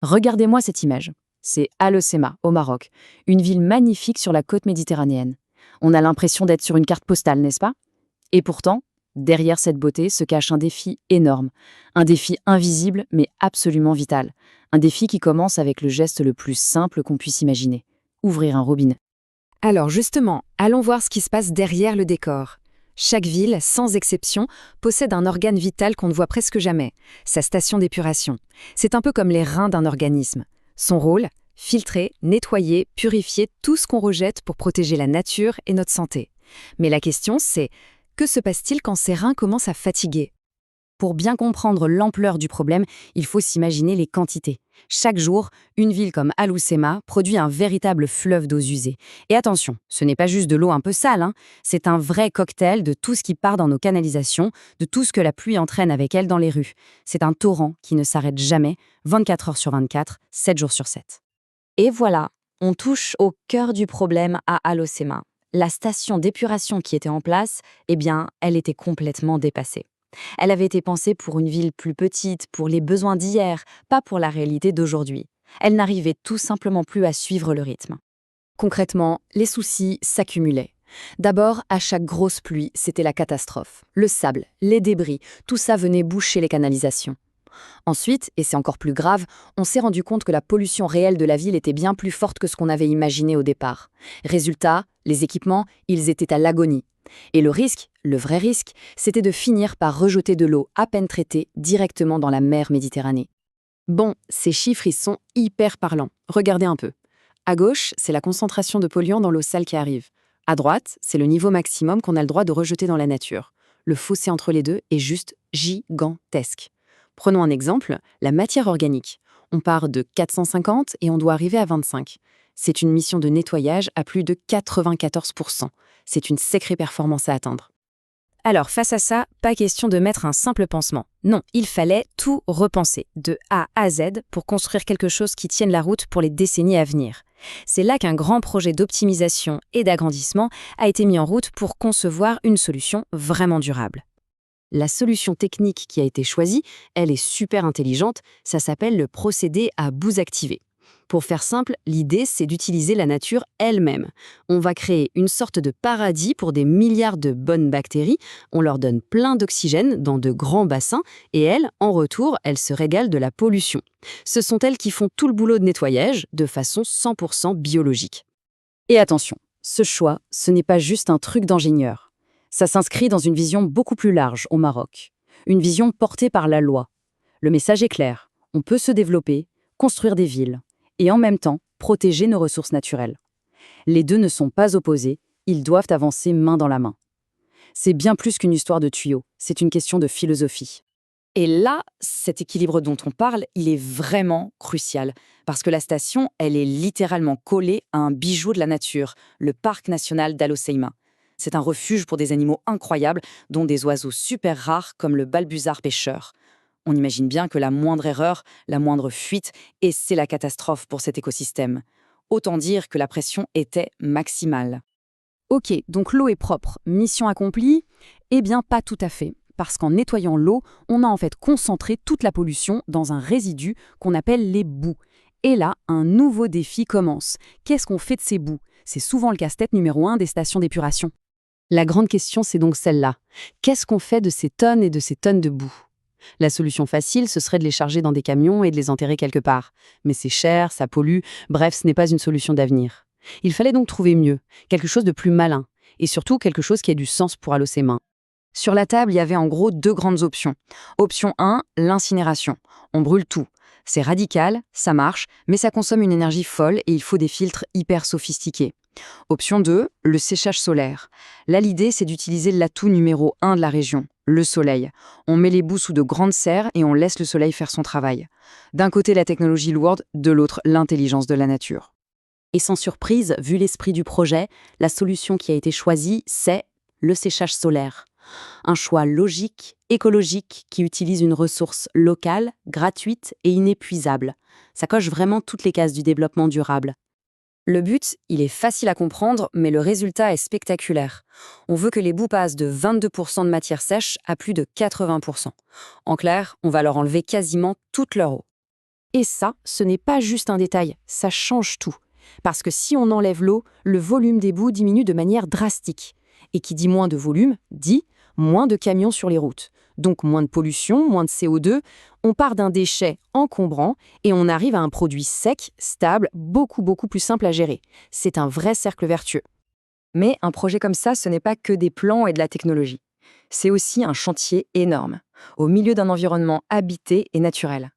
Regardez-moi cette image. C'est Al Hoceima, au Maroc, une ville magnifique sur la côte méditerranéenne. On a l'impression d'être sur une carte postale, n'est-ce pas? Et pourtant, derrière cette beauté se cache un défi énorme. Un défi invisible, mais absolument vital. Un défi qui commence avec le geste le plus simple qu'on puisse imaginer. Ouvrir un robinet. Alors justement, allons voir ce qui se passe derrière le décor. Chaque ville, sans exception, possède un organe vital qu'on ne voit presque jamais, sa station d'épuration. C'est un peu comme les reins d'un organisme. Son rôle, filtrer, nettoyer, purifier tout ce qu'on rejette pour protéger la nature et notre santé. Mais la question c'est, que se passe-t-il quand ces reins commencent à fatiguer? Pour bien comprendre l'ampleur du problème, il faut s'imaginer les quantités. Chaque jour, une ville comme Al Hoceima produit un véritable fleuve d'eaux usées. Et attention, ce n'est pas juste de l'eau un peu sale, c'est un vrai cocktail de tout ce qui part dans nos canalisations, de tout ce que la pluie entraîne avec elle dans les rues. C'est un torrent qui ne s'arrête jamais, 24 heures sur 24, 7 jours sur 7. Et voilà, on touche au cœur du problème à Al Hoceima. La station d'épuration qui était en place, elle était complètement dépassée. Elle avait été pensée pour une ville plus petite, pour les besoins d'hier, pas pour la réalité d'aujourd'hui. Elle n'arrivait tout simplement plus à suivre le rythme. Concrètement, les soucis s'accumulaient. D'abord, à chaque grosse pluie, c'était la catastrophe. Le sable, les débris, tout ça venait boucher les canalisations. Ensuite, et c'est encore plus grave, on s'est rendu compte que la pollution réelle de la ville était bien plus forte que ce qu'on avait imaginé au départ. Résultat, les équipements, ils étaient à l'agonie. Et le risque, le vrai risque, c'était de finir par rejeter de l'eau à peine traitée directement dans la mer Méditerranée. Bon, ces chiffres, ils sont hyper parlants. Regardez un peu. À gauche, c'est la concentration de polluants dans l'eau sale qui arrive. À droite, c'est le niveau maximum qu'on a le droit de rejeter dans la nature. Le fossé entre les deux est juste gigantesque. Prenons un exemple, la matière organique. On part de 450 et on doit arriver à 25. C'est une mission de nettoyage à plus de 94%. C'est une sacrée performance à atteindre. Alors, face à ça, pas question de mettre un simple pansement. Non, il fallait tout repenser, de A à Z, pour construire quelque chose qui tienne la route pour les décennies à venir. C'est là qu'un grand projet d'optimisation et d'agrandissement a été mis en route pour concevoir une solution vraiment durable. La solution technique qui a été choisie, elle est super intelligente, ça s'appelle le procédé à bouse activée. Pour faire simple, l'idée, c'est d'utiliser la nature elle-même. On va créer une sorte de paradis pour des milliards de bonnes bactéries, on leur donne plein d'oxygène dans de grands bassins, et elles, en retour, elles se régalent de la pollution. Ce sont elles qui font tout le boulot de nettoyage, de façon 100% biologique. Et attention, ce choix, ce n'est pas juste un truc d'ingénieur. Ça s'inscrit dans une vision beaucoup plus large au Maroc. Une vision portée par la loi. Le message est clair, on peut se développer, construire des villes, et en même temps protéger nos ressources naturelles. Les deux ne sont pas opposés, ils doivent avancer main dans la main. C'est bien plus qu'une histoire de tuyaux, c'est une question de philosophie. Et là, cet équilibre dont on parle, il est vraiment crucial, parce que la station, elle est littéralement collée à un bijou de la nature, le parc national d'Al Hoceima. C'est un refuge pour des animaux incroyables, dont des oiseaux super rares comme le balbuzard pêcheur. On imagine bien que la moindre erreur, la moindre fuite, et c'est la catastrophe pour cet écosystème. Autant dire que la pression était maximale. Ok, donc l'eau est propre, mission accomplie? Eh bien, pas tout à fait. Parce qu'en nettoyant l'eau, on a en fait concentré toute la pollution dans un résidu qu'on appelle les boues. Et là, un nouveau défi commence. Qu'est-ce qu'on fait de ces boues? C'est souvent le casse-tête numéro 1 des stations d'épuration. La grande question, c'est donc celle-là. Qu'est-ce qu'on fait de ces tonnes et de ces tonnes de boue? La solution facile, ce serait de les charger dans des camions et de les enterrer quelque part. Mais c'est cher, ça pollue, bref, ce n'est pas une solution d'avenir. Il fallait donc trouver mieux, quelque chose de plus malin, et surtout quelque chose qui ait du sens pour Al Hoceima. Sur la table, il y avait en gros 2 grandes options. Option 1, l'incinération. On brûle tout. C'est radical, ça marche, mais ça consomme une énergie folle et il faut des filtres hyper sophistiqués. Option 2, le séchage solaire. Là, l'idée, c'est d'utiliser l'atout numéro 1 de la région, le soleil. On met les boues sous de grandes serres et on laisse le soleil faire son travail. D'un côté, la technologie lourde, de l'autre, l'intelligence de la nature. Et sans surprise, vu l'esprit du projet, la solution qui a été choisie, c'est le séchage solaire. Un choix logique, écologique, qui utilise une ressource locale, gratuite et inépuisable. Ça coche vraiment toutes les cases du développement durable. Le but, il est facile à comprendre, mais le résultat est spectaculaire. On veut que les boues passent de 22% de matière sèche à plus de 80%. En clair, on va leur enlever quasiment toute leur eau. Et ça, ce n'est pas juste un détail, ça change tout. Parce que si on enlève l'eau, le volume des boues diminue de manière drastique. Et qui dit moins de volume, dit moins de camions sur les routes. Donc moins de pollution, moins de CO2. On part d'un déchet encombrant et on arrive à un produit sec, stable, beaucoup plus simple à gérer. C'est un vrai cercle vertueux. Mais un projet comme ça, ce n'est pas que des plans et de la technologie. C'est aussi un chantier énorme, au milieu d'un environnement habité et naturel.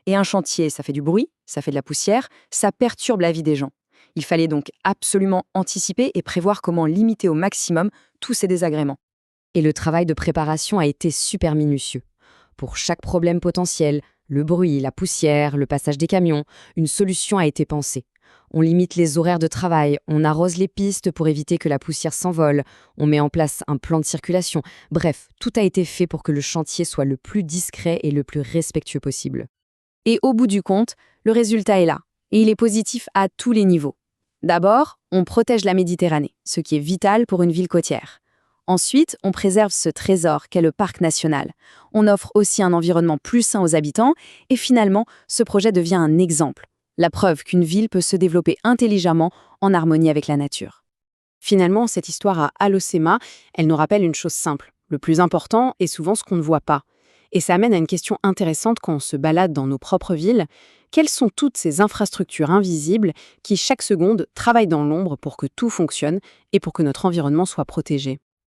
Et un chantier, ça fait du bruit, ça fait de la poussière, ça perturbe la vie des gens. Il fallait donc absolument anticiper et prévoir comment limiter au maximum tous ces désagréments. Et le travail de préparation a été super minutieux. Pour chaque problème potentiel, le bruit, la poussière, le passage des camions, une solution a été pensée. On limite les horaires de travail, on arrose les pistes pour éviter que la poussière s'envole, on met en place un plan de circulation. Bref, tout a été fait pour que le chantier soit le plus discret et le plus respectueux possible. Et au bout du compte, le résultat est là. Et il est positif à tous les niveaux. D'abord, on protège la Méditerranée, ce qui est vital pour une ville côtière. Ensuite, on préserve ce trésor qu'est le parc national. On offre aussi un environnement plus sain aux habitants et finalement, ce projet devient un exemple. La preuve qu'une ville peut se développer intelligemment en harmonie avec la nature. Finalement, cette histoire à Alocema, elle nous rappelle une chose simple. Le plus important est souvent ce qu'on ne voit pas. Et ça amène à une question intéressante quand on se balade dans nos propres villes. Quelles sont toutes ces infrastructures invisibles qui, chaque seconde, travaillent dans l'ombre pour que tout fonctionne et pour que notre environnement soit protégé ?